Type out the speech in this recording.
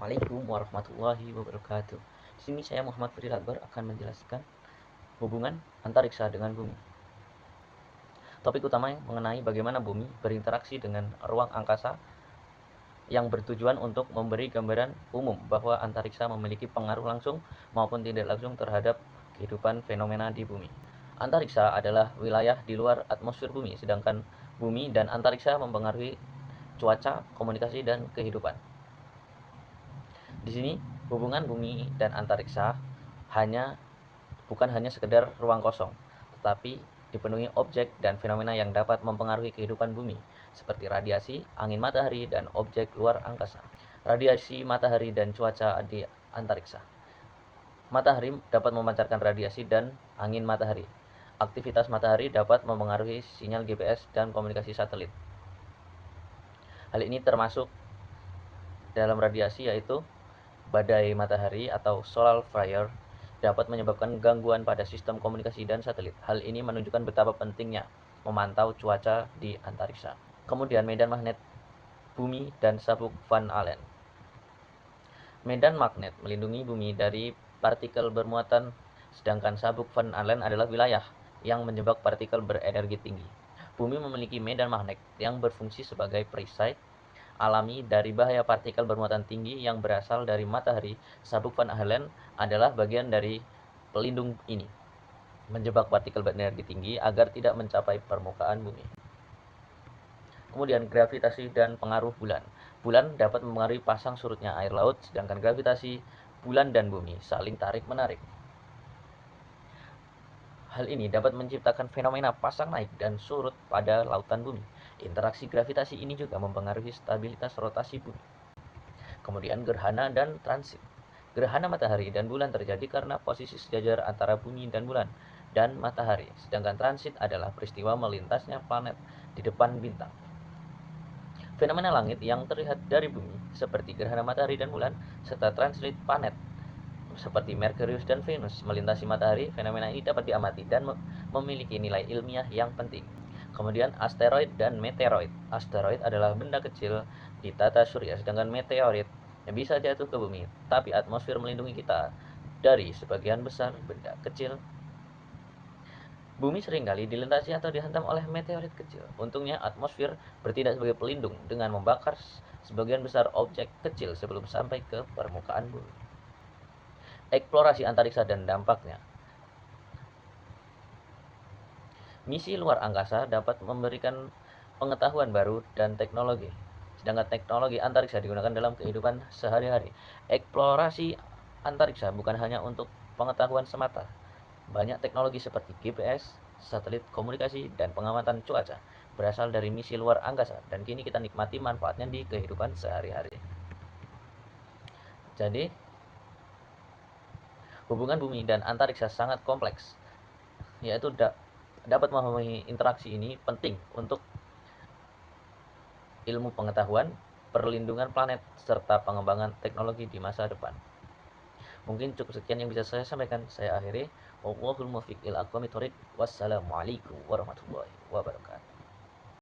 Assalamualaikum warahmatullahi wabarakatuh. Di sini saya Muhammad Fadil Akbar akan menjelaskan hubungan antariksa dengan bumi. Topik utama mengenai bagaimana bumi berinteraksi dengan ruang angkasa yang bertujuan untuk memberi gambaran umum bahwa antariksa memiliki pengaruh langsung maupun tidak langsung terhadap kehidupan fenomena di bumi. Antariksa adalah wilayah di luar atmosfer bumi, sedangkan bumi dan antariksa mempengaruhi cuaca, komunikasi, dan kehidupan. Di sini hubungan bumi dan antariksa bukan hanya sekedar ruang kosong, tetapi dipenuhi objek dan fenomena yang dapat mempengaruhi kehidupan bumi, seperti radiasi, angin matahari, dan objek luar angkasa. Radiasi matahari dan cuaca di antariksa. Matahari dapat memancarkan radiasi dan angin matahari. Aktivitas matahari dapat mempengaruhi sinyal GPS dan komunikasi satelit. Hal ini termasuk dalam radiasi, yaitu badai matahari atau solar flare dapat menyebabkan gangguan pada sistem komunikasi dan satelit. Hal ini menunjukkan betapa pentingnya memantau cuaca di antariksa. Kemudian medan magnet bumi dan sabuk Van Allen. Medan magnet melindungi bumi dari partikel bermuatan, sedangkan sabuk Van Allen adalah wilayah yang menjebak partikel berenergi tinggi. Bumi memiliki medan magnet yang berfungsi sebagai perisai alami dari bahaya partikel bermuatan tinggi yang berasal dari matahari. Sabuk Van Allen adalah bagian dari pelindung ini, menjebak partikel berenergi tinggi agar tidak mencapai permukaan bumi. Kemudian gravitasi dan pengaruh bulan. Bulan dapat mempengaruhi pasang surutnya air laut, sedangkan gravitasi bulan dan bumi saling tarik-menarik. Hal ini dapat menciptakan fenomena pasang naik dan surut pada lautan bumi. Interaksi gravitasi ini juga mempengaruhi stabilitas rotasi bumi. Kemudian gerhana dan transit. Gerhana matahari dan bulan terjadi karena posisi sejajar antara bumi dan bulan dan matahari, sedangkan transit adalah peristiwa melintasnya planet di depan bintang. Fenomena langit yang terlihat dari bumi seperti gerhana matahari dan bulan serta transit planet seperti Merkurius dan Venus melintasi matahari. Fenomena ini dapat diamati dan memiliki nilai ilmiah yang penting. Kemudian asteroid dan meteoroid. Asteroid adalah benda kecil di tata surya, sedangkan meteorit yang bisa jatuh ke bumi, tapi atmosfer melindungi kita dari sebagian besar benda kecil. Bumi seringkali dilintasi atau dihantam oleh meteorit kecil. Untungnya atmosfer bertindak sebagai pelindung dengan membakar sebagian besar objek kecil sebelum sampai ke permukaan bumi. Eksplorasi antariksa dan dampaknya. Misi luar angkasa dapat memberikan pengetahuan baru dan teknologi, sedangkan teknologi antariksa digunakan dalam kehidupan sehari-hari. Eksplorasi antariksa bukan hanya untuk pengetahuan semata. Banyak teknologi seperti GPS, satelit komunikasi, dan pengamatan cuaca berasal dari misi luar angkasa, dan kini kita nikmati manfaatnya di kehidupan sehari-hari. Jadi, hubungan bumi dan antariksa sangat kompleks, yaitu dapat memahami interaksi ini penting untuk ilmu pengetahuan, perlindungan planet, serta pengembangan teknologi di masa depan. Mungkin cukup sekian yang bisa saya sampaikan. Saya akhiri. Wallahul muwaffiq ila aqwamit thoriq. Wassalamualaikum warahmatullahi wabarakatuh.